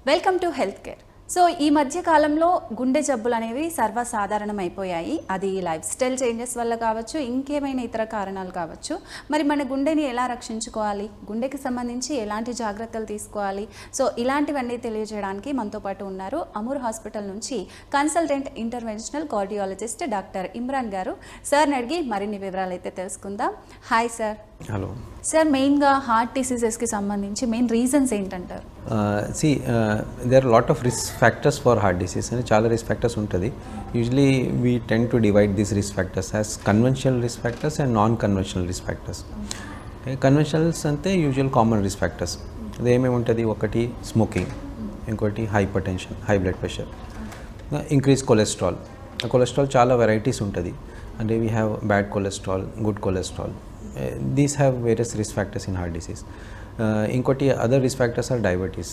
Welcome to health care. So ఈ మధ్య కాలంలో గుండె జబ్బులు అనేవి సర్వసాధారణం అయిపోయాయి. అది లైఫ్ స్టైల్ చేంజెస్ వల్ల కావచ్చు, ఇంకేమైనా ఇతర కారణాలు కావచ్చు. మరి మన గుండెని ఎలా రక్షించుకోవాలి, గుండెకి సంబంధించి ఎలాంటి జాగ్రత్తలు తీసుకోవాలి, సో ఇలాంటివన్నీ తెలియజేయడానికి మనతో పాటు ఉన్నారు అమూర్ హాస్పిటల్ నుంచి consultant interventional cardiologist doctor Imran గారు. సార్ని అడిగి మరిన్ని వివరాలు అయితే తెలుసుకుందాం. Hi sir. హలో సార్, మెయిన్గా హార్ట్ డిసీజెస్కి సంబంధించి మెయిన్ రీజన్స్ ఏంటంటారు? There lot of risk factors for heart disease అని చాలా రిస్క్ ఫ్యాక్టర్స్ ఉంటుంది. Usually we tend to divide these risk factors as conventional risk factors and non conventional risk factors. Conventionals అంటే usual common risk factors. అది ఏమేమి ఉంటుంది? ఒకటి smoking, ఇంకోటి hyper tension, high blood pressure, increase cholesterol. Cholesterol చాలా varieties ఉంటుంది. అంటే we have bad cholesterol, good cholesterol. These have various risk factors in heart disease. Inkoti other risk factors are diabetes.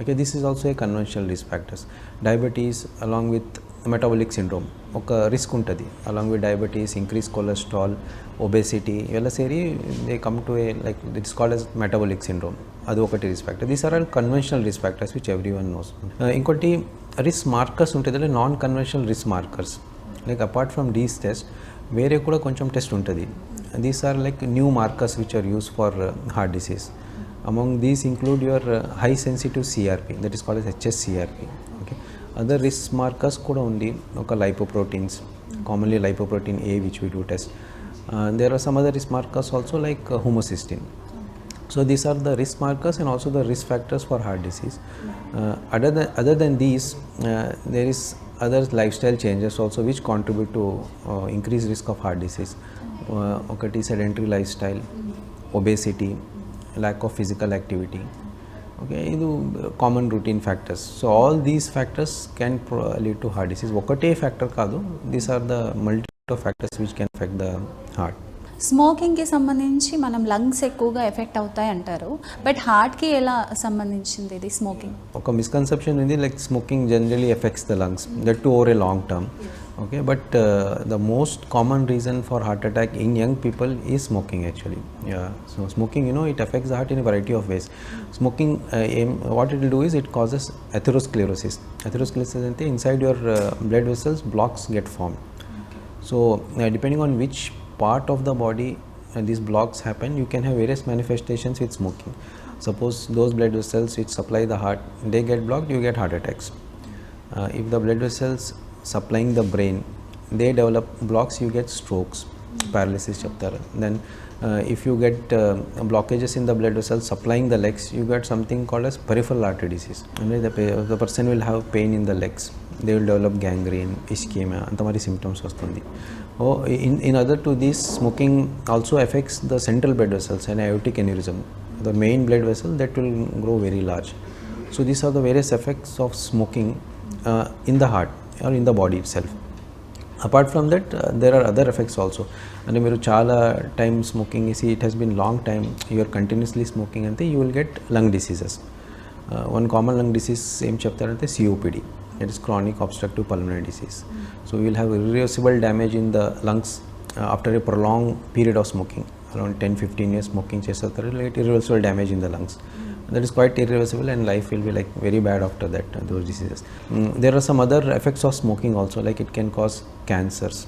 Okay, this is also a conventional risk factors. Diabetes along with metabolic syndrome oka risk untadi. Along with diabetes, increased cholesterol, obesity, ella seri they come to a like it's called as metabolic syndrome. Adu okati risk factor. These are all conventional risk factors which everyone knows. Inkoti risk markers untadi, non conventional risk markers. Like apart from these tests, వేరే కూడా కొంచెం test ఉంటుంది. These are like new markers which are used for heart disease. Among these include your high sensitive CRP, that is called as HSCRP. Okay. Other risk markers kuda undi, oka lipoproteins, commonly lipoprotein A which we do test. There are some other risk markers also like homocysteine. So these are the risk markers and also the risk factors for heart disease. Other than these, there is other lifestyle changes also which contribute to increased risk of heart disease. Okati sedentary lifestyle, obesity, lack of physical activity. Okay, idu common routine factors. So all these factors can lead to heart disease. Okate factor kaadu, these are the multitude of factors which can affect the heart. స్మోకింగ్కి సంబంధించి మనం lungs ఎక్కువగా effect అవుతాయి అంటారు, but హార్ట్కి ఎలా సంబంధించింది ఇది smoking? ఒక మిస్కన్సెప్షన్ ఉంది, like smoking generally effects the lungs, that to over a long term. Okay, but the most common reason for heart attack in young people is smoking actually. Yeah, so smoking, it affects the heart in a variety of ways. Smoking, what it will do is it causes atherosclerosis. Atherosclerosis ante inside your blood vessels blocks get formed. So depending on which part of the body these blocks happen, you can have various manifestations with smoking. Suppose those blood vessels which supply the heart, they get blocked, you get heart attacks. If the blood vessels supplying the brain, they develop blocks, you get strokes, paralysis chaptara. Then if you get blockages in the blood vessels supplying the legs, you get something called as peripheral artery disease. And the person will have pain in the legs, they will develop gangrene, ischemia, antamari symptoms vastundi. In other to this, smoking also affects the central blood vessels and aortic aneurysm, the main blood vessel that will grow very large. So these are the various effects of smoking in the heart or in the body itself. Apart from that, there are other effects also. And మీరు చాలా time smoking is, it has been long time you are continuously smoking అంటే you will get lung diseases. One common lung disease ఏం చెప్తారంటే COPD, that is chronic obstructive pulmonary disease. So you will have irreversible damage in the lungs after a prolong period of smoking. Around 10-15 years smoking చేసిన తర్వాత like irreversible damage in the lungs. That is quite irreversible and life will be like very bad after that, those diseases. There are some other effects of smoking also, like it can cause cancers.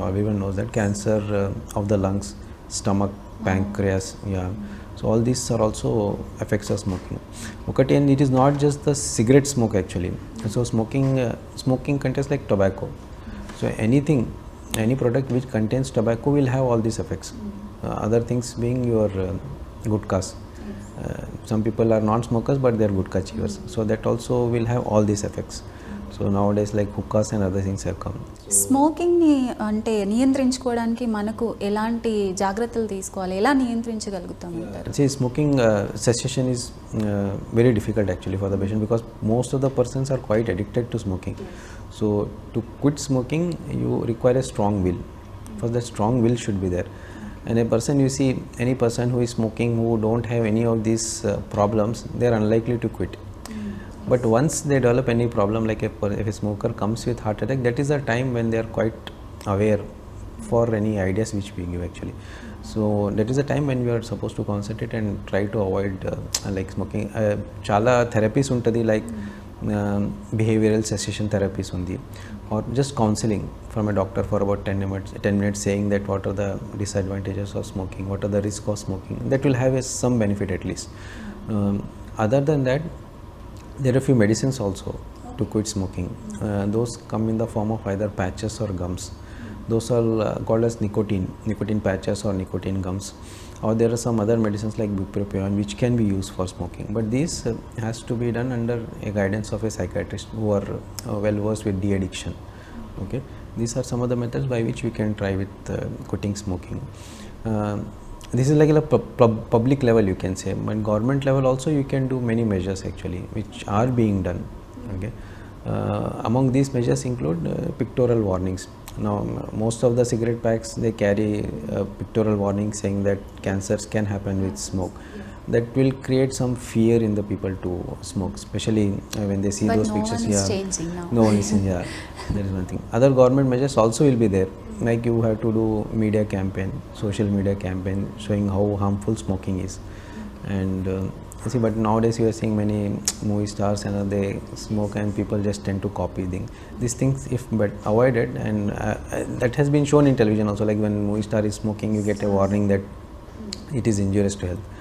Everyone knows that cancer of the lungs, stomach, pancreas. Yeah, so all these are also effects of smoking. Okay, and it is not just the cigarette smoke actually. So smoking contains like tobacco. So any product which contains tobacco will have all these effects. Other things being your gutkhas. Some people are non-smokers but they are gutkhas chewers, so that also will have all these effects. So nowadays like hookahs and other things have come. స్మోకింగ్ని అంటే నియంత్రించుకోవడానికి మనకు ఎలాంటి జాగ్రత్తలు తీసుకోవాలి, ఎలా నియంత్రించగలుగుతాం అంటారు? See, smoking cessation is very difficult actually for the patient because most of the persons are quite addicted to smoking. So to quit smoking you require a strong will. First, that strong will should be there. And a person, you see, any person who is smoking who don't have any of these problems, they are unlikely to quit. But once they develop any problem, like if a smoker comes with heart attack, that is the time when they are quite aware for any ideas which we give actually. So that is the time when we are supposed to concentrate and try to avoid like smoking. Chala therapies untadi like behavioral cessation therapies undi, or just counseling from a doctor for about 10 minutes saying that what are the disadvantages of smoking, what are the risks of smoking. That will have some benefit at least. Other than that, there are a few medicines also to quit smoking. Those come in the form of either patches or gums. Those are called as nicotine patches or nicotine gums. Or there are some other medicines like bupropion which can be used for smoking. But this has to be done under a guidance of a psychiatrist who are well versed with de-addiction. Okay, these are some of the methods by which we can try with quitting smoking. This is like a public level, you can say, but government level also you can do many measures actually which are being done. Okay, among these measures include pictorial warnings. Now most of the cigarette packs, they carry pictorial warning saying that cancers can happen with smoke. That will create some fear in the people to smoke, especially when they see but those no pictures. one is changing now. No one is yeah, there is one thing. Other government measures also will be there, like you have to do media campaign, social media campaign showing how harmful smoking is. And see, but nowadays you are seeing many movie stars and they smoke and people just tend to copy these things if but avoided. And that has been shown in television also, like when movie star is smoking you get a warning that it is injurious to health.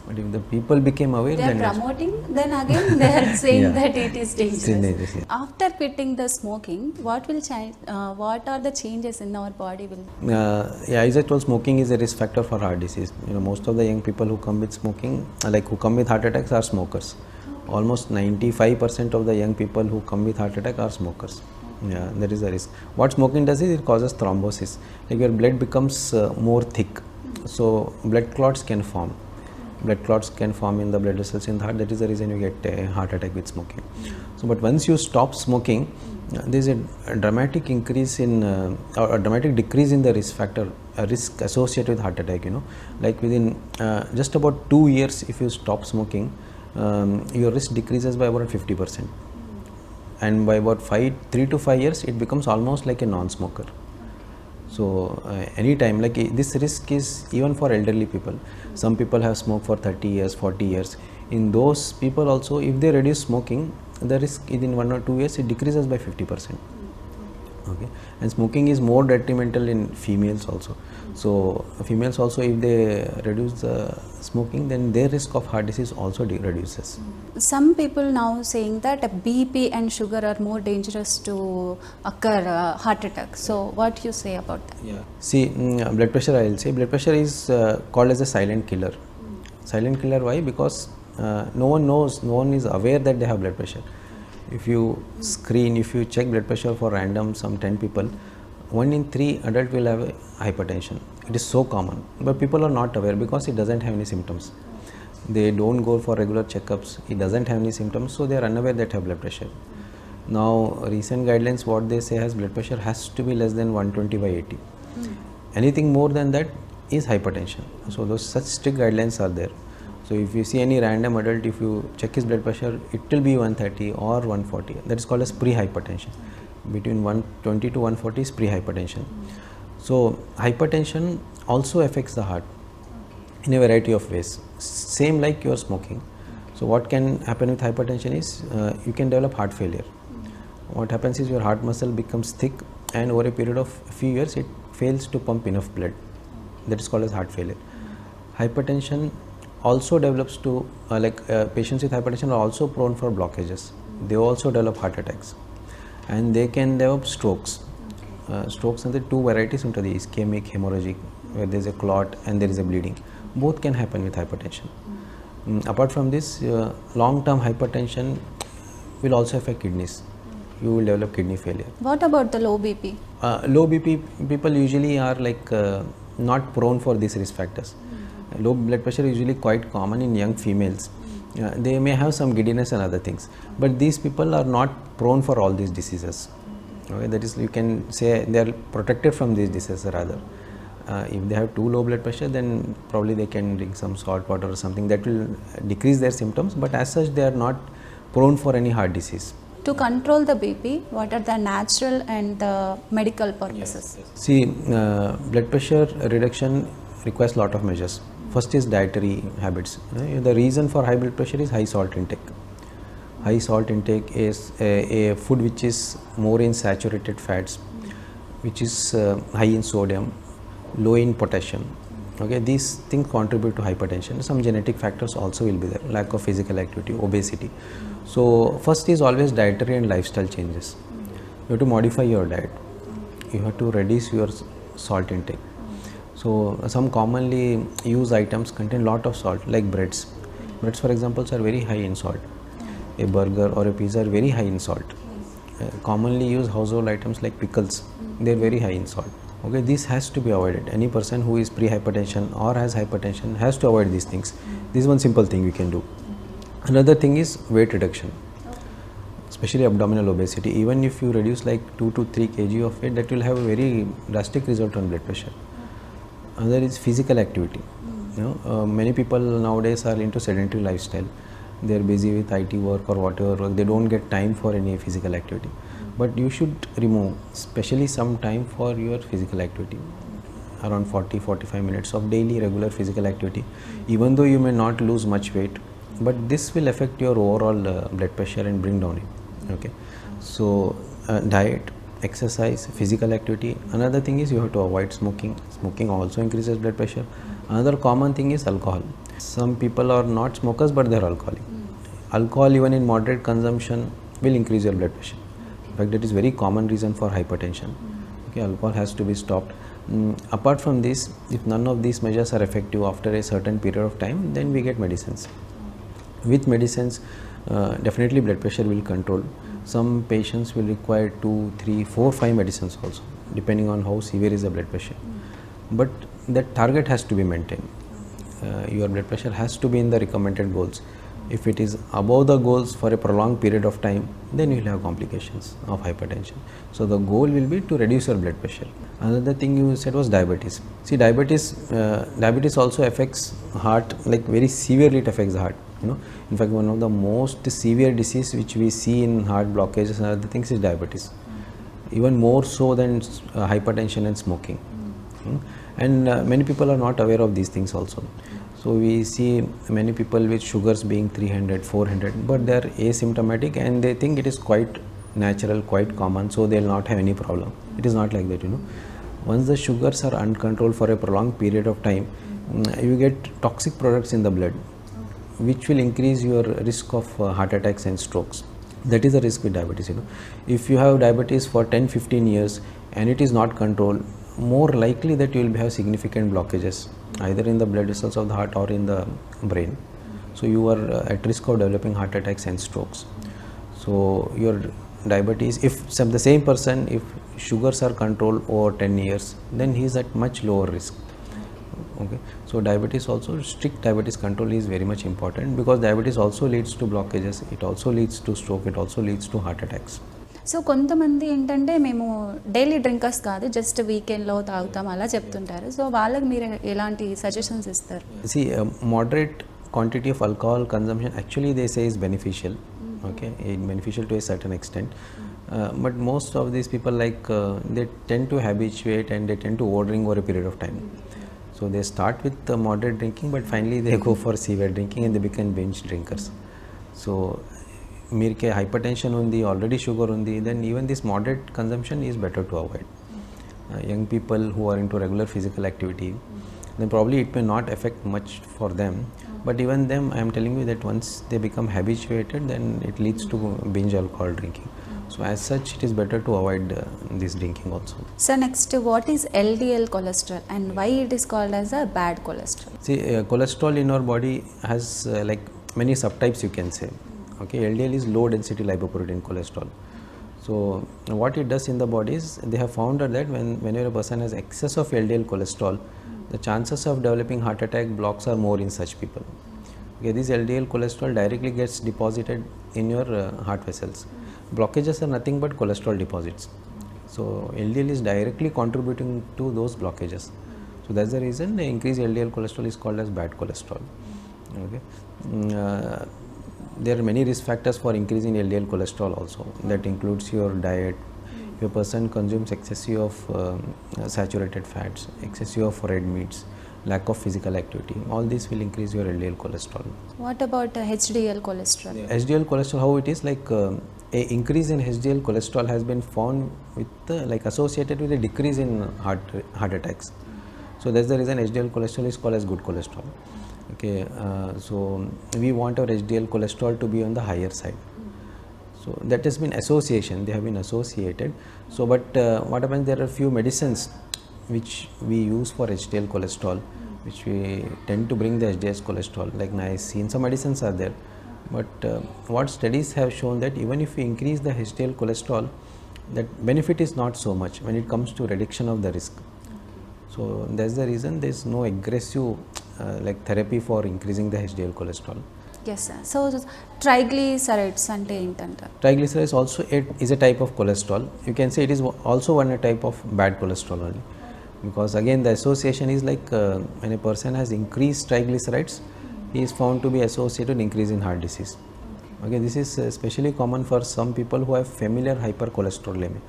But if the people became aware, They are then promoting, then again they are saying Yeah. that it is dangerous. dangerous, yeah. After quitting the smoking, what will change? What are the changes in our body? Yeah, as I told, smoking is a risk factor for heart disease. Most of the young people who come with smoking, like who come with heart attacks, are smokers. Almost 95% of the young people who come with heart attack are smokers. Yeah, there is a risk. What smoking does is it causes thrombosis. Like your blood becomes more thick, so blood clots can form. Blood clots can form in the blood vessels in the heart. That is the reason you get a heart attack with smoking. So, but once you stop smoking, there is a dramatic increase in or a dramatic decrease in the risk factor, risk associated with heart attack. Like within just about 2 years, if you stop smoking, your risk decreases by about 50%, and by about 3 to 5 years, it becomes almost like a non-smoker. So anytime, like this risk is even for elderly people. Some people have smoked for 30 years, 40 years. In those people also, if they reduce smoking, the risk within 1 or 2 years it decreases by 50%. Okay, and smoking is more detrimental in females also. So females also, if they reduce the smoking, then their risk of heart disease also reduces. Some people now saying that BP and sugar are more dangerous to occur heart attack. So what you say about that? Yeah. See, blood pressure, I will say blood pressure is called as a silent killer. Silent killer, why? Because no one knows, no one is aware that they have blood pressure. If you screen, if you check blood pressure for random some 10 people, 1 in 3 adult will have hypertension. It is so common, but people are not aware because it doesn't have any symptoms. They don't go for regular checkups. It doesn't have any symptoms, so they are unaware that have blood pressure. Now, recent guidelines, what they say has blood pressure has to be less than 120/80. Anything more than that is hypertension. So those such strict guidelines are there. So if you see any random adult, if you check his blood pressure, it will be 130 or 140. That is called as pre-hypertension. Between 120 to 140 is pre-hypertension. So hypertension also affects the heart in a variety of ways. Same like you are smoking. So what can happen with hypertension is you can develop heart failure. What happens is your heart muscle becomes thick, and over a period of a few years it fails to pump enough blood. That is called as heart failure. Hypertension also develops to patients with hypertension are also prone for blockages. They also develop heart attacks, and they can develop strokes. Strokes are the two varieties into the ischemic, hemorrhagic, where there is a clot and there is a bleeding. Both can happen with hypertension. Apart from this, long-term hypertension will also affect kidneys. You will develop kidney failure. What about the low BP? Low BP people usually are not prone for these risk factors. Low blood pressure is usually quite common in young females. They may have some giddiness and other things, but these people are not prone for all these diseases. Okay, that is, you can say they are protected from these diseases rather. If they have too low blood pressure, then probably they can drink some salt water or something that will decrease their symptoms, but as such they are not prone for any heart disease. To control the BP, what are the natural and the medical purposes? See, blood pressure reduction requires lot of measures. First is dietary habits. The reason for high blood pressure is high salt intake. High salt intake is a food which is more in saturated fats, which is high in sodium, low in potassium. Okay, these things contribute to hypertension. Some genetic factors also will be there, lack of physical activity, obesity. So first is always dietary and lifestyle changes. You have to modify your diet. You have to reduce your salt intake. So some commonly used items contain lot of salt, like breads. Breads, for example, are very high in salt. A burger or a pizza are very high in salt. Commonly used household items like pickles, they are very high in salt. Okay, this has to be avoided. Any person who is pre-hypertension or has hypertension has to avoid these things. This is one simple thing we can do. Another thing is weight reduction, especially abdominal obesity. Even if you reduce like 2 to 3 kg of weight, that will have a very drastic result on blood pressure. Another is physical activity. Many people nowadays are into sedentary lifestyle. They are busy with IT work or whatever work. They don't get time for any physical activity. But you should remove especially some time for your physical activity, around 40-45 minutes of daily regular physical activity. Even though you may not lose much weight, but this will affect your overall blood pressure and bring down it. Okay, so diet, exercise, physical activity. Another thing is you have to avoid smoking. Smoking also increases blood pressure. Another common thing is alcohol. Some people are not smokers, but they are alcoholic. Alcohol, even in moderate consumption, will increase your blood pressure. In fact, that is very common reason for hypertension. Okay, alcohol has to be stopped. Apart from this, if none of these measures are effective after a certain period of time, then we get medicines. With medicines, definitely blood pressure will control. Some patients will require 2, 3, 4, 5 medicines also, depending on how severe is the blood pressure. But that target has to be maintained. Your blood pressure has to be in the recommended goals. If it is above the goals for a prolonged period of time, then you will have complications of hypertension. So the goal will be to reduce your blood pressure. Another thing you said was diabetes. See, diabetes also affects heart, like very severely it affects the heart. In fact, one of the most severe disease which we see in heart blockages and other things is diabetes, even more so than hypertension and smoking. And many people are not aware of these things also. So we see many people with sugars being 300, 400, but they are asymptomatic and they think it is quite natural, quite common, so they will not have any problem. It is not like that. Once the sugars are uncontrolled for a prolonged period of time, you get toxic products in the blood, which will increase your risk of heart attacks and strokes. That is the risk with diabetes. If you have diabetes for 10-15 years and it is not controlled, more likely that you will have significant blockages either in the blood vessels of the heart or in the brain. So you are at risk of developing heart attacks and strokes. So your diabetes, if the same person, if sugars are controlled over 10 years, then he is at much lower risk. Okay, so diabetes also, strict diabetes control is very much important, because diabetes also leads to blockages, it also leads to stroke, it also leads to heart attacks. So కొంతమంది ఏంటంటే మేము daily drinkers కాదు, just వీకెండ్లో తాగుతాం అలా చెప్తుంటారు. So వాళ్ళకి మీరు ఎలాంటి సజెషన్స్ ఇస్తారు? See, moderate quantity of alcohol consumption actually they say is beneficial. Okay, it's beneficial to a certain extent. But most of these people they tend to habituate and they tend to overdrink over a period of time. So they start with moderate drinking, but finally they go for severe drinking and they become binge drinkers. So మీరుకే hypertension ఉంది, already sugar ఉంది, then even this moderate consumption is better to avoid. Young people who are into regular physical activity, then probably it may not affect much for them, but even them, I am telling you that once they become habituated, then it leads to binge alcohol drinking. So as such, it is better to avoid this drinking also. So next, what is LDL cholesterol and why it is called as a bad cholesterol? See, cholesterol in our body has like many subtypes, you can say. Okay, LDL is low density lipoprotein cholesterol. So what it does in the body is, they have found that whenever a person has excess of LDL cholesterol, the chances of developing heart attack blocks are more in such people. Okay, this LDL cholesterol directly gets deposited in your heart vessels. Blockages are nothing but cholesterol deposits. So LDL is directly contributing to those blockages. So that's the reason the increased LDL cholesterol is called as bad cholesterol. Okay. There are many risk factors for increasing LDL cholesterol also. That includes your diet. If a person consumes excessive of saturated fats, excessive of red meats, lack of physical activity. All this will increase your LDL cholesterol. What about HDL cholesterol? HDL cholesterol, how it is like a increase in HDL cholesterol has been found with like associated with a decrease in heart attacks. So that's the reason HDL cholesterol is called as good cholesterol. Okay, so we want our HDL cholesterol to be on the higher side. So that has been association, they have been associated. So but what happens, there are few medicines which we use for HDL cholesterol, which we tend to bring the HDL cholesterol, like niacin. Some medicines are there, but what studies have shown that even if we increase the HDL cholesterol, that benefit is not so much when it comes to reduction of the risk. So that's the reason there is no aggressive like therapy for increasing the HDL cholesterol. Yes, sir. So triglycerides ante ఏంటంట? Triglycerides also is a type of cholesterol. You can say it is also one type of bad cholesterol only, because again the association is like when a person has increased triglycerides, he is found to be associated with increase in heart disease. Okay, this is especially common for some people who have familial hypercholesterolemia,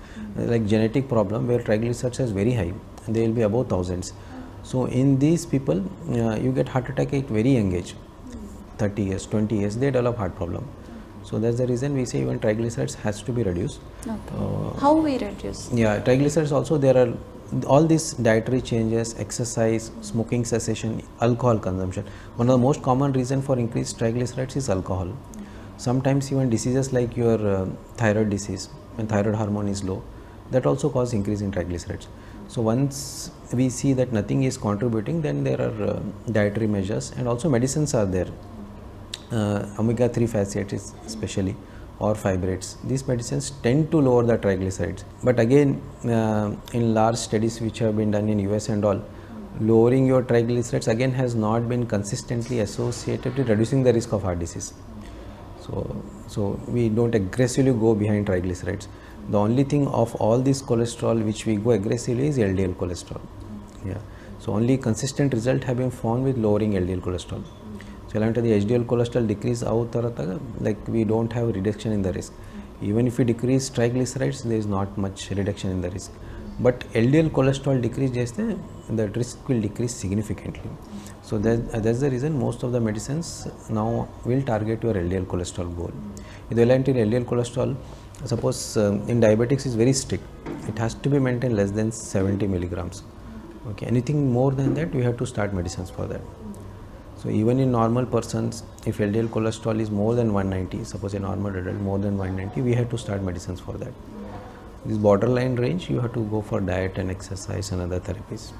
like genetic problem where triglycerides is very high, and they will be above thousands. So in these people, you get heart attack at very young age, 30 years, 20 years, they develop heart problem. So that's the reason we say even triglycerides has to be reduced. Okay. How we reduce? Yeah, triglycerides also, there are all these dietary changes, exercise, smoking cessation, alcohol consumption. One of the most common reason for increased triglycerides is alcohol. Sometimes even diseases like your thyroid disease, when thyroid hormone is low, that also cause increase in triglycerides. So once we see that nothing is contributing, then there are dietary measures, and also medicines are there. Omega-3 fatty acids especially, or fibrates. These medicines tend to lower the triglycerides. But again, in large studies which have been done in US and all, lowering your triglycerides again has not been consistently associated with reducing the risk of heart disease. So we don't aggressively go behind triglycerides. The only thing of all this cholesterol which we go aggressively is LDL cholesterol. Yeah. So only consistent result have been found with lowering LDL cholesterol. So the HDL cholesterol decrease like we don't have reduction in the risk. Even if we decrease triglycerides, there is not much reduction in the risk. But LDL cholesterol decrease, the risk will decrease significantly. So that's the reason most of the medicines now will target your LDL cholesterol goal. If the LDL cholesterol, suppose in diabetics is very strict, it has to be maintained less than 70 milligrams. Okay, anything more than that, we have to start medicines for that. So even in normal persons, if LDL cholesterol is more than 190, suppose a normal adult more than 190, we have to start medicines for that. This borderline range, you have to go for diet and exercise and other therapies.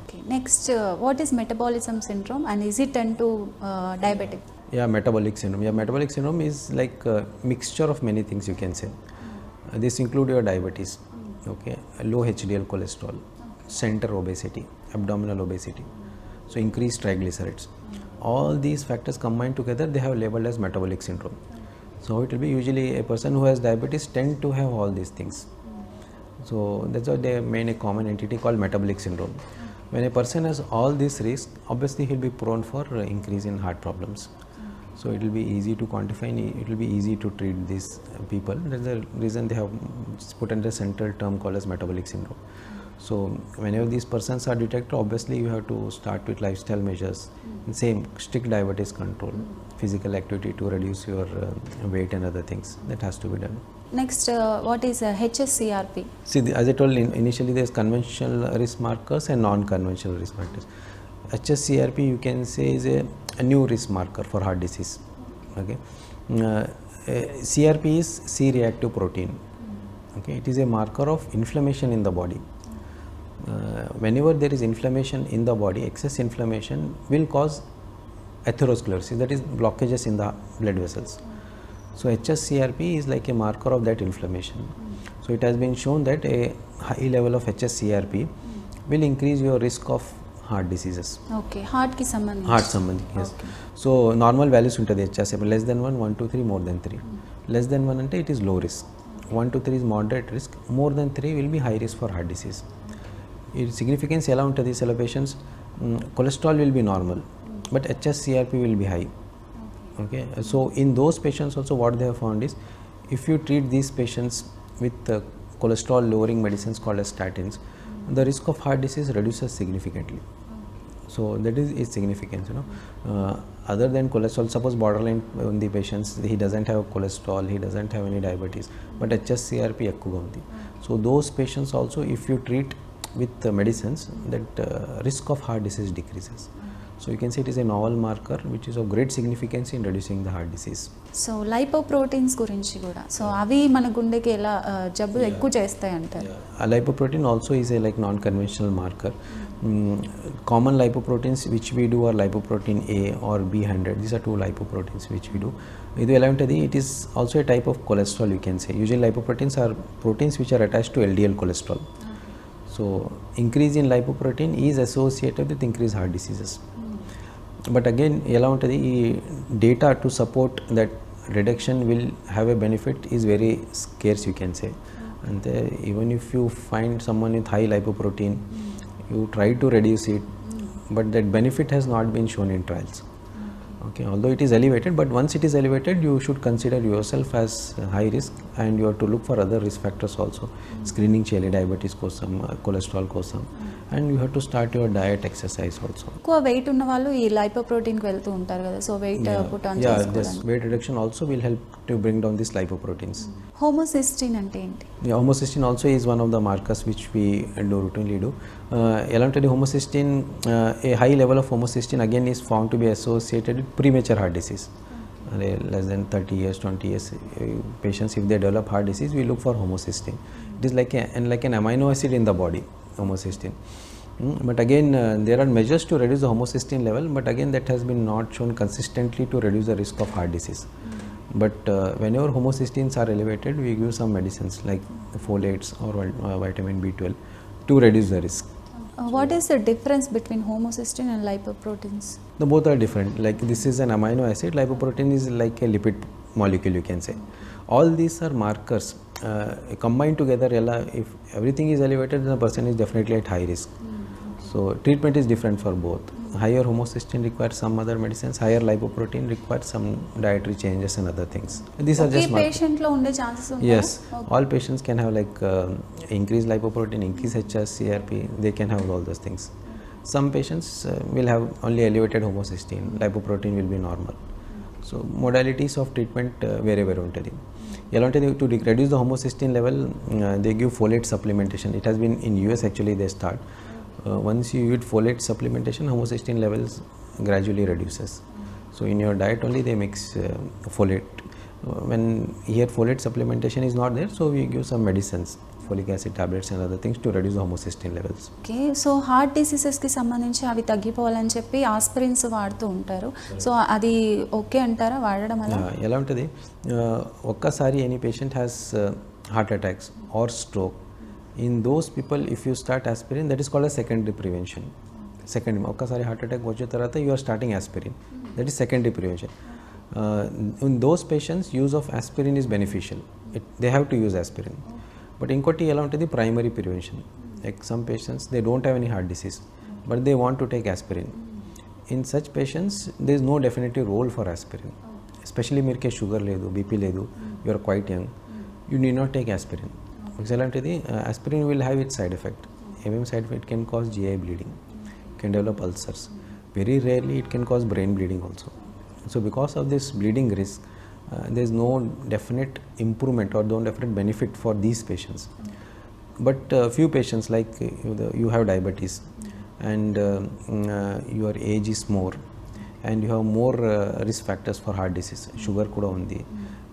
Okay. Next, what is metabolism syndrome, and is it done to diabetic? Yeah, metabolic syndrome. Yeah, metabolic syndrome is like a mixture of many things, you can say. This include your diabetes, okay, low HDL cholesterol, center obesity, abdominal obesity, so increased triglycerides. All these factors combined together, they have labeled as metabolic syndrome. So it will be usually a person who has diabetes tend to have all these things. So that's why they made a common entity called metabolic syndrome. When a person has all these risks, obviously he will be prone for increase in heart problems. So it will be easy to quantify, and it will be easy to treat these people. That's the reason they have put under a central term called as metabolic syndrome. So whenever these persons are detected, obviously you have to start with lifestyle measures. Same, strict diabetes control, physical activity to reduce your weight and other things. That has to be done. Next, what is HSCRP? See, as I told initially, there is conventional risk markers and non-conventional risk markers. HSCRP, you can say, is a new risk marker for heart disease. Okay, CRP is C-reactive protein. Okay, it is a marker of inflammation in the body. Whenever there is inflammation in the body, excess inflammation will cause atherosclerosis, that is blockages in the blood vessels. So HSCRP is like a marker of that inflammation. So it has been shown that a high level of HSCRP will increase your risk of heart diseases. Okay, heart ki sambandhi. Heart sambandhi, yes. Okay. So normal values untadi HSCRP, less than 1, 1 to 3, more than 3. Less than 1 ante it is low risk. 1 to 3 is moderate risk. More than 3 will be high risk for heart disease. Its significance ఎలా ఉంటుంది సెల patients cholesterol will be normal but HSCRP will be high. Okay, so in those patients also what they have found is if you treat these patients with cholesterol lowering medicines called as statins, the risk of heart disease reduces significantly. So that is its significance, other than cholesterol, suppose borderline on the patients, he doesn't have cholesterol, he doesn't have any diabetes, but HSCRP ఎక్కువగా ఉంది. So those patients also, if you treat with medicines, that risk of heart disease decreases. So you can say it is a novel marker which is of great significance in reducing the heart disease. So lipoproteins గురించి కూడా, so అవి మన గుండెకి ఎలా జబ్బు ఎక్కువ చేస్తాయి అంటారు? Lipoprotein also is a like non-conventional marker. Common lipoproteins which we do are lipoprotein A or B100. These are two lipoproteins which we do. ఇది ఎలా ఉంటుంది, it is also a type of cholesterol, you can say. Usually lipoproteins are proteins which are attached to LDL cholesterol. So increase in lipoprotein is associated with increased heart diseases. But again, ఎలా ఉంటుంది, ఈ data to support that reduction will have a benefit is very scarce, you can say. And even if you find someone with high lipoprotein, you try to reduce it, but that benefit has not been shown in trials. Okay, although it is elevated, but once it is elevated, you should consider yourself as high risk, and you have to look for other risk factors also. Screening cheyali, diabetes kosam, cholesterol kosam, and you have to start your diet, exercise also. ఎక్కువ wait ఉన్న వాళ్ళు ఈ లైపోప్రోటీన్కి వెళ్తూ ఉంటారు కదా, so weight put on This weight reduction also will help to bring down these lipoproteins. Homocysteine అంటే ఏంటి? Homocysteine also is one of the markers which we routinely do. Elantoly homocysteine, a high level of homocysteine again is found to be associated with premature heart disease. Less than 30 years, 20 years patients, if they develop heart disease, we look for homocysteine. It is like an amino acid in the body, homocysteine. But again, there are measures to reduce the homocysteine level, but again that has been not shown consistently to reduce the risk of heart disease. But whenever homocysteines are elevated, we give some medicines like folates or vitamin B12 to reduce the risk. What is the difference between homocysteine and lipoproteins? The both are different. Like this is an amino acid, lipoprotein is like a lipid molecule, you can say. All these are markers combined together. If everything is elevated, then the person is definitely at high risk. So treatment is different for both. Higher homocysteine requires some other medicines, higher lipoprotein requires some dietary changes and other things. These are just patient lo unde chances unta? Yes, all patients can have like increased lipoprotein, increased HSCRP, they can have all those things. Some patients will have only elevated homocysteine, lipoprotein will be normal. So modalities of treatment వేరే ఉంటుంది. ఎలా ఉంటుంది, to reduce the homocysteine level, they give folate supplementation. It has been in US actually, they start. Once you eat folate supplementation, homocysteine levels gradually reduces. So in your diet only they mix folate. When here folate supplementation is not there, so we give some medicines, folic acid tablets and other things to reduce the homocysteine levels. Okay, so heart డిసీజెస్కి సంబంధించి అవి తగ్గిపోవాలని చెప్పి ఆస్పిరిన్స్ వాడుతూ ఉంటారు. So అది okay అంటారా వాడడం అలా? ఎలా ఉంటుంది, ఒక్కసారి any patient has heart attacks or stroke. In those people, if you start aspirin, that is called a secondary prevention. ఒక్కసారి హార్ట్ అటాక్ వచ్చిన తర్వాత you are starting aspirin, that is secondary prevention. In those patients, use of aspirin is beneficial. They have to use aspirin. But ఇంకోటి ఎలా ఉంటుంది, primary prevention. Like some patients, they don't have any heart disease, but they want to take aspirin. In such patients, there is no definitive role for aspirin. Especially మీరుకే sugar లేదు, BP లేదు, you are quite young, you need not take aspirin. ఎలాంటిది, aspirin will have its side effect. Side effect can cause GI bleeding, can develop ulcers. Very rarely it can cause brain bleeding also. So because of this bleeding risk, there is no definite improvement or no definite benefit for these patients. But few patients, like you have diabetes and your age is more and you have more risk factors for heart disease, sugar kuda undi,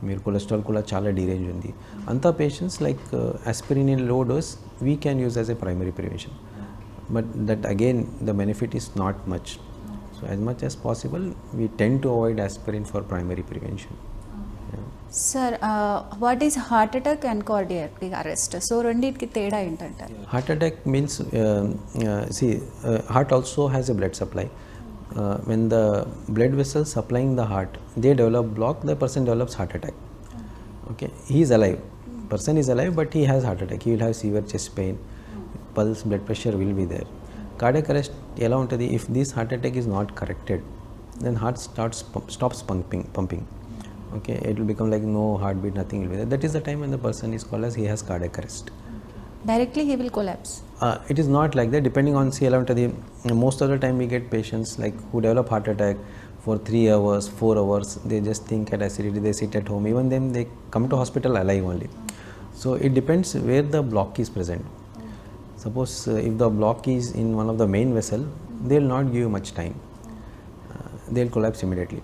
మీరు cholesterol కూడా చాలా డిరేంజ్ ఉంది, అంతా patients like aspirin in low dose we can use as a primary prevention, but that again the benefit is not much. So as much as possible we tend to avoid aspirin for primary prevention. Sir, what is heart attack and cardiac arrest? So రెండింటికి తేడా ఏంటంటారు? Heart attack means heart also has a blood supply. When the blood vessels supplying the heart, they develop block, the person develops heart attack. Okay, he is alive, person is alive, but he has heart attack, he will have severe chest pain, pulse, blood pressure will be there. Cardiac arrest ఎలా ఉంటుంది, if this heart attack is not corrected, then heart stops pumping. Okay, it will become like no heartbeat, nothing will be there. That is the time when the person is called as he has cardiac arrest. Directly he will collapse. It is not like that, depending on see most of the time we get patients like who develop heart attack for 3 hours 4 hours, they just think at acidity, they sit at home, even then they come to hospital alive only. So it depends where the block is present. Suppose if the block is in one of the main vessel, they will not give much time, they will collapse immediately.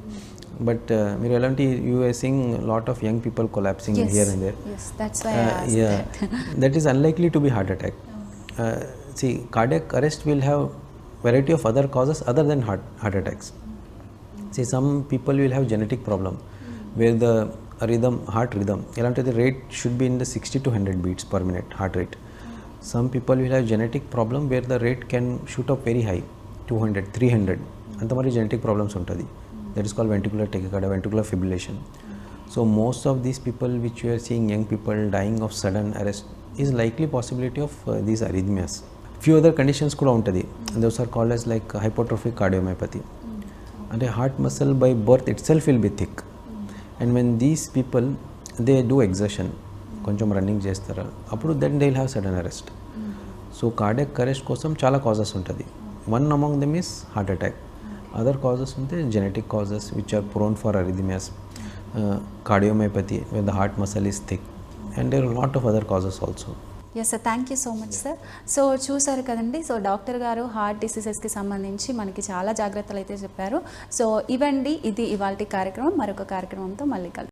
But మీరు ఎలాంటి you are seeing lot of young people collapsing here and there. Yes, that's why I asked Yeah, that is unlikely to be heart attack. See, cardiac arrest will have variety of other causes other than heart attacks. See, some people will have genetic problem where the heart rhythm elanti rate should be in the 60 to 100 beats per minute heart rate. Some people will have genetic problem where the rate can shoot up very high, 200 300 antamari genetic problems untadi. That is called ventricular tachycardia, ventricular fibrillation. So most of these people which you are seeing, young people dying of sudden arrest, is likely possibility of these arrhythmias. Few other conditions kuda untadi, and those are called as like hypertrophic cardiomyopathy. And a heart muscle by birth itself will be thick, and when these people they do exertion, koncham running chestara, appudu then they will have sudden arrest. So cardiac arrest kosam chala causes untadi. One among them is heart attack. Other causes unte genetic causes which are prone for arrhythmias, cardiomyopathy where the heart muscle is thick, and there are a lot of other causes also. Yes sir, thank you so much sir. So చూసారు కదండి, so doctor గారు heart డిసీజెస్కి సంబంధించి మనకి చాలా జాగ్రత్తలు అయితే చెప్పారు. సో ఇవండి, ఇది ఇవాల్టి కార్యక్రమం. మరొక కార్యక్రమంతో మళ్ళీ కలుద్దాం.